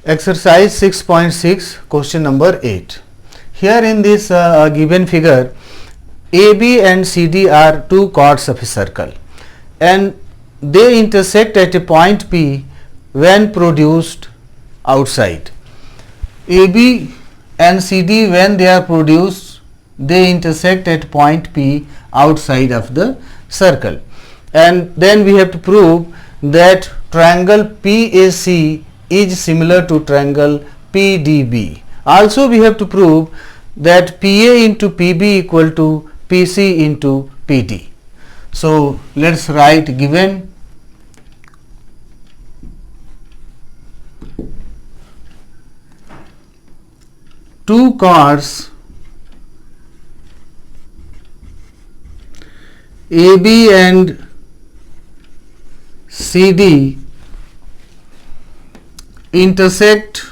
Exercise 6.6, question number 8. Here in this given figure, AB and CD are two chords of a circle and they intersect at a point P when produced outside. AB and CD, when they are produced, they intersect at point P outside of the circle, and then we have to prove that triangle PAC is similar to triangle PDB. Also we have to prove that PA into PB equal to PC into PD. So let's write given two chords AB and CD intersect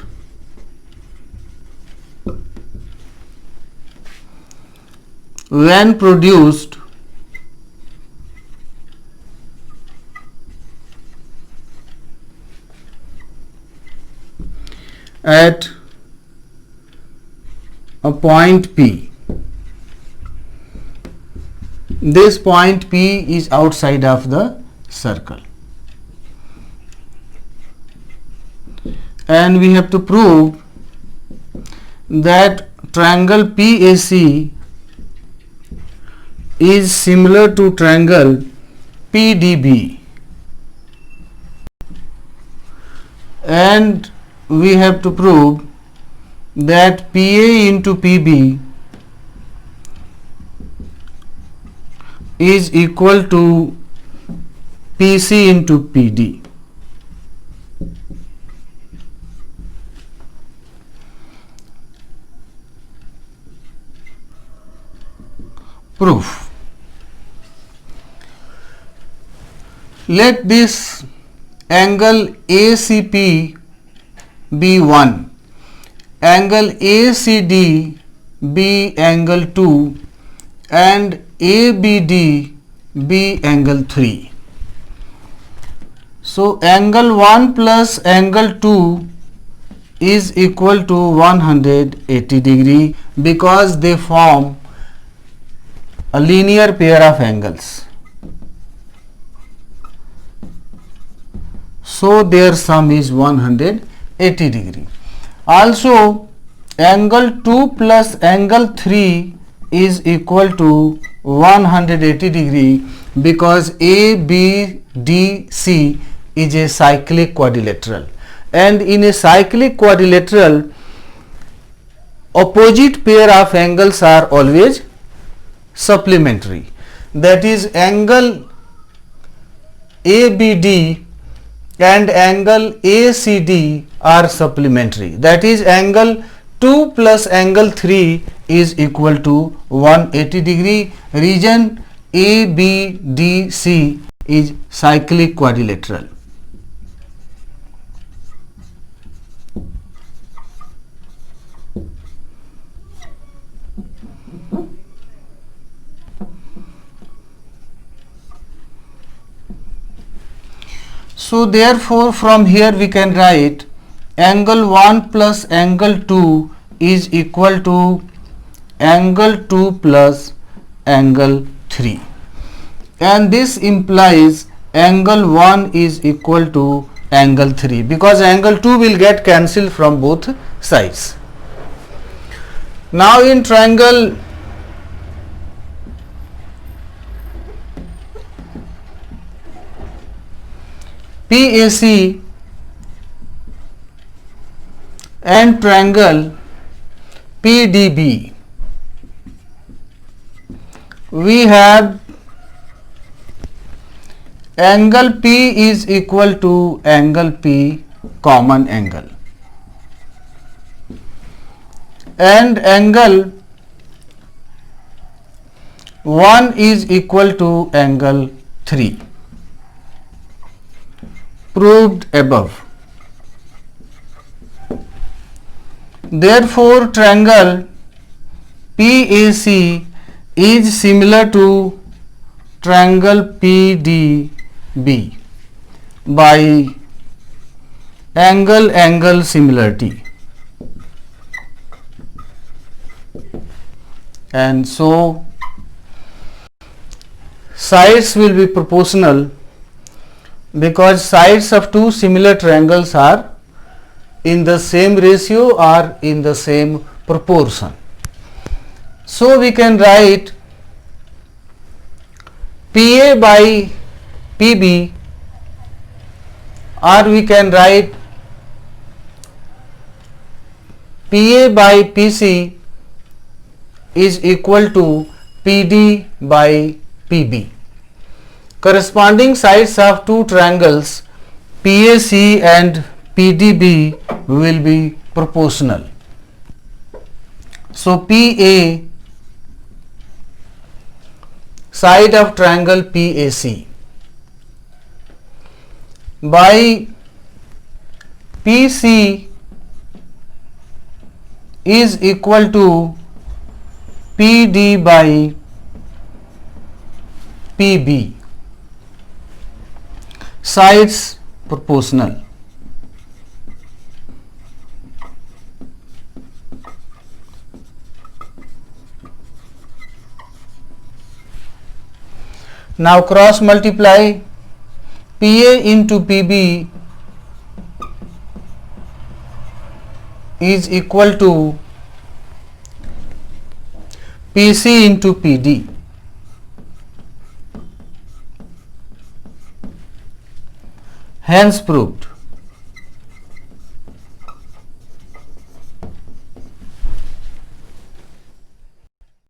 when produced at a point P. This point P is outside of the circle, and we have to prove that triangle PAC is similar to triangle PDB, and we have to prove that PA into PB is equal to PC into PD. Proof. Let this angle ACP be 1, angle ACD be angle 2, and ABD be angle 3. So angle 1 plus angle 2 is equal to 180 degree because they form a linear pair of angles. So their sum is 180 degree. Also angle 2 plus angle 3 is equal to 180 degree because ABDC is a cyclic quadrilateral, and in a cyclic quadrilateral opposite pair of angles are always supplementary. That is, angle ABD and angle ACD are supplementary. That is, angle 2 plus angle 3 is equal to 180 degree. Region ABDC is cyclic quadrilateral. So therefore from here we can write angle 1 plus angle 2 is equal to angle 2 plus angle 3, and this implies angle 1 is equal to angle 3 because angle 2 will get cancelled from both sides. Now in triangle PAC and triangle PDB, we have angle P is equal to angle P common angle, and angle 1 is equal to angle 3, proved above. Therefore triangle PAC is similar to triangle PDB by angle similarity, and so sides will be proportional because sides of two similar triangles are in the same ratio or in the same proportion. So we can write PA by PB, or we can write PA by PC is equal to PD by PB. Corresponding sides of two triangles PAC and PDB will be proportional. So PA, side of triangle PAC, by PC is equal to PD by PB, sides proportional. Now cross multiply PA into PB is equal to PC into PD. Hence proved.